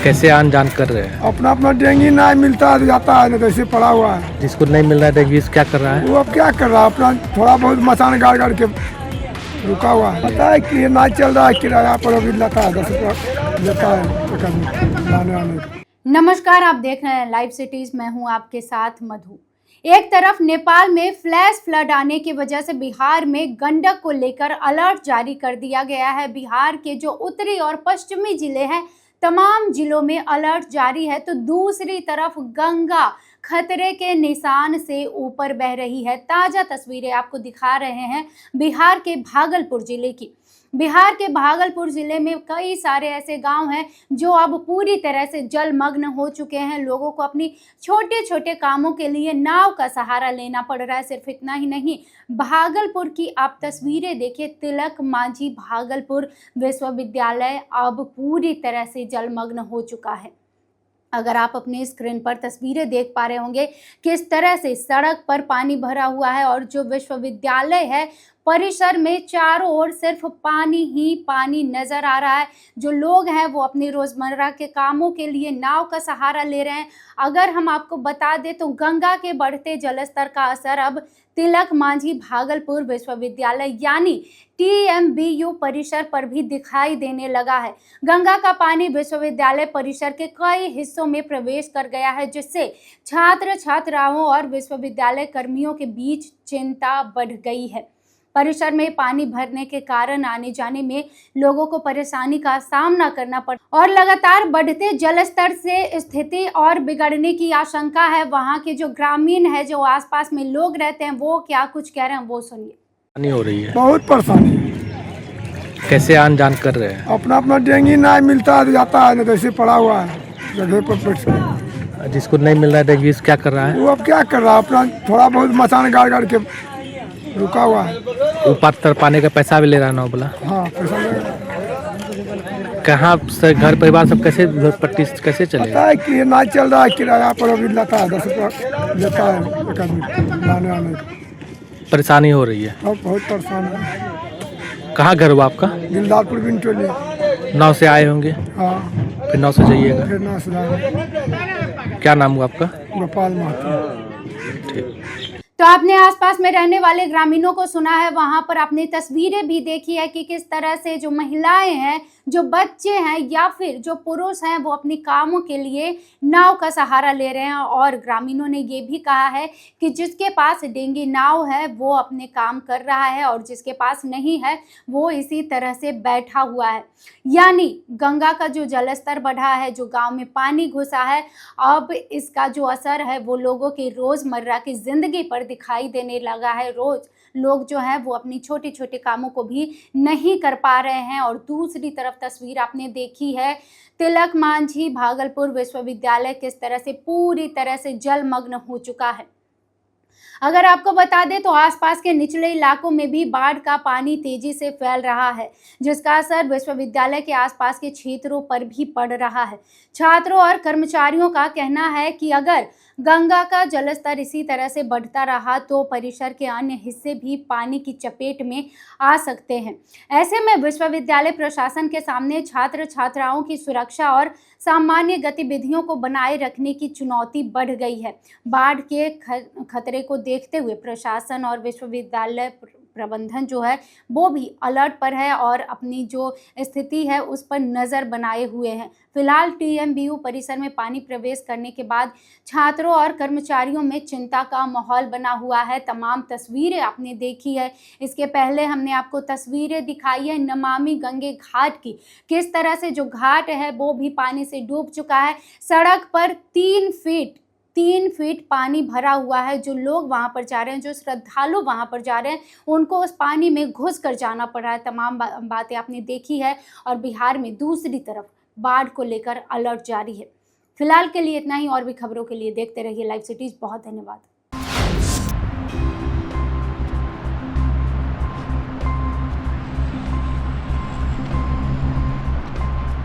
कैसे आन जान कर रहे हैं? अपना अपना डेंगी नहीं मिलता है जाता है, नहीं तो ऐसे पड़ा हुआ है। जिसको नहीं मिल रहा है डेंगू क्या कर रहा है? वो अब क्या कर रहा है, अपना थोड़ा बहुत मसान गाड़ गाड़ के रुका हुआ है। पता है कि ना चल रहा है, किराया पर अभी लेता है 10 रुपया लेता है एक आदमी लाने आने। नमस्कार, आप देख रहे हैं लाइव सिटीज। मैं हूं आपके साथ मधु। एक तरफ नेपाल में फ्लैश फ्लड आने की वजह से बिहार में गंडक को लेकर अलर्ट जारी कर दिया गया है। बिहार के जो उत्तरी और पश्चिमी जिले हैं, तमाम जिलों में अलर्ट जारी है। तो दूसरी तरफ गंगा खतरे के निशान से ऊपर बह रही है। ताजा तस्वीरें आपको दिखा रहे हैं बिहार के भागलपुर जिले की। बिहार के भागलपुर जिले में कई सारे ऐसे गांव हैं जो अब पूरी तरह से जलमग्न हो चुके हैं। लोगों को अपनी छोटे छोटे कामों के लिए नाव का सहारा लेना पड़ रहा है। सिर्फ इतना ही नहीं, भागलपुर की आप तस्वीरें देखिए। तिलक मांझी भागलपुर विश्वविद्यालय अब पूरी तरह से जलमग्न हो चुका है। अगर आप अपने स्क्रीन पर तस्वीरें देख पा रहे होंगे किस तरह से सड़क पर पानी भरा हुआ है और जो विश्वविद्यालय है परिसर में चारों ओर सिर्फ पानी ही पानी नजर आ रहा है। जो लोग हैं वो अपनी रोजमर्रा के कामों के लिए नाव का सहारा ले रहे हैं। अगर हम आपको बता दें तो गंगा के बढ़ते जलस्तर का असर अब तिलक मांझी भागलपुर विश्वविद्यालय यानी TMBU परिसर पर भी दिखाई देने लगा है। गंगा का पानी विश्वविद्यालय परिसर के कई हिस्सों में प्रवेश कर गया है, जिससे छात्र छात्राओं और विश्वविद्यालय कर्मियों के बीच चिंता बढ़ गई है। परिसर में पानी भरने के कारण आने जाने में लोगों को परेशानी का सामना करना पड़ा और लगातार बढ़ते जलस्तर से स्थिति और बिगड़ने की आशंका है। वहां के जो ग्रामीण है, जो आसपास में लोग रहते हैं, वो क्या कुछ कह रहे हैं वो सुनिए। परेशानी हो रही है। बहुत परेशानी है। कैसे आन जान कर रहे हैं? अपना अपना डेंगी नहीं मिलता है जाता है, नहीं तो ऐसे पड़ा हुआ है जगह पर बैठ के। जिसको नहीं मिल रहा है डेंगू क्या कर रहा है? वो अब क्या कर रहा है, अपना थोड़ा बहुत मसान गाड़ गाड़ के रुका हुआ है। ऊपर तर पाने का पैसा भी ले रहा है ना बोला? हाँ, पैसा लगेगा। कहाँ से घर परिवार सब कैसे पट्टी कैसे चले? पता है कि ना चल रहा है, किराया पर अभी लेता है 10 रुपया लेता है एक आदमी लाने आने। परेशानी हो रही है। अब बहुत परेशान है। कहाँ घर हुआ आपका? दिलदारपुर बिंटोली। नाव से आए होंगे? हाँ, फिर नाव से जाइएगा। फिर ना सुना। क्या नाम हुआ आपका? गोपाल महतो। ठीक। तो आपने आसपास में रहने वाले ग्रामीणों को सुना है, वहां पर आपने तस्वीरें भी देखी है कि किस तरह से जो महिलाएं हैं, जो बच्चे हैं या फिर जो पुरुष हैं, वो अपनी कामों के लिए नाव का सहारा ले रहे हैं। और ग्रामीणों ने ये भी कहा है कि जिसके पास डेंगी नाव है वो अपने काम कर रहा है और जिसके पास नहीं है वो इसी तरह से बैठा हुआ है। यानी गंगा का जो जलस्तर बढ़ा है, जो गांव में पानी घुसा है, अब इसका जो असर है वो लोगों की रोजमर्रा की जिंदगी पर दिखाई देने लगा है। रोज लोग जो है वो अपनी छोटे छोटे कामों को भी नहीं कर पा रहे हैं। और दूसरी तरफ तस्वीर आपने देखी है, तिलक मांझी भागलपुर विश्वविद्यालय किस तरह से पूरी तरह से जलमग्न हो चुका है। अगर आपको बता दें तो आसपास के निचले इलाकों में भी बाढ़ का पानी तेजी से फैल रहा है, जिसका असर विश्वविद्यालय के आसपास के क्षेत्रों पर भी पड़ रहा है। छात्रों और कर्मचारियों का कहना है कि अगर गंगा का जलस्तर इसी तरह से बढ़ता रहा तो परिसर के अन्य हिस्से भी पानी की चपेट में आ सकते हैं। ऐसे में विश्वविद्यालय प्रशासन के सामने छात्र छात्राओं की सुरक्षा और सामान्य गतिविधियों को बनाए रखने की चुनौती बढ़ गई है। बाढ़ के खतरे को देखते हुए प्रशासन और विश्वविद्यालय प्रबंधन जो है वो भी अलर्ट पर है और अपनी जो स्थिति है उस पर नज़र बनाए हुए हैं। फिलहाल TMBU परिसर में पानी प्रवेश करने के बाद छात्रों और कर्मचारियों में चिंता का माहौल बना हुआ है। तमाम तस्वीरें आपने देखी है। इसके पहले हमने आपको तस्वीरें दिखाई है नमामि गंगे घाट की, किस तरह से जो घाट है वो भी पानी से डूब चुका है। सड़क पर 3 फीट पानी भरा हुआ है। जो लोग वहां पर जा रहे हैं, जो श्रद्धालु वहां पर जा रहे हैं, उनको उस पानी में घुस कर जाना पड़ रहा है। तमाम बातें आपने देखी है। और बिहार में दूसरी तरफ बाढ़ को लेकर अलर्ट जारी है। फिलहाल के लिए इतना ही। और भी खबरों के लिए देखते रहिए लाइव सिटीज। बहुत धन्यवाद।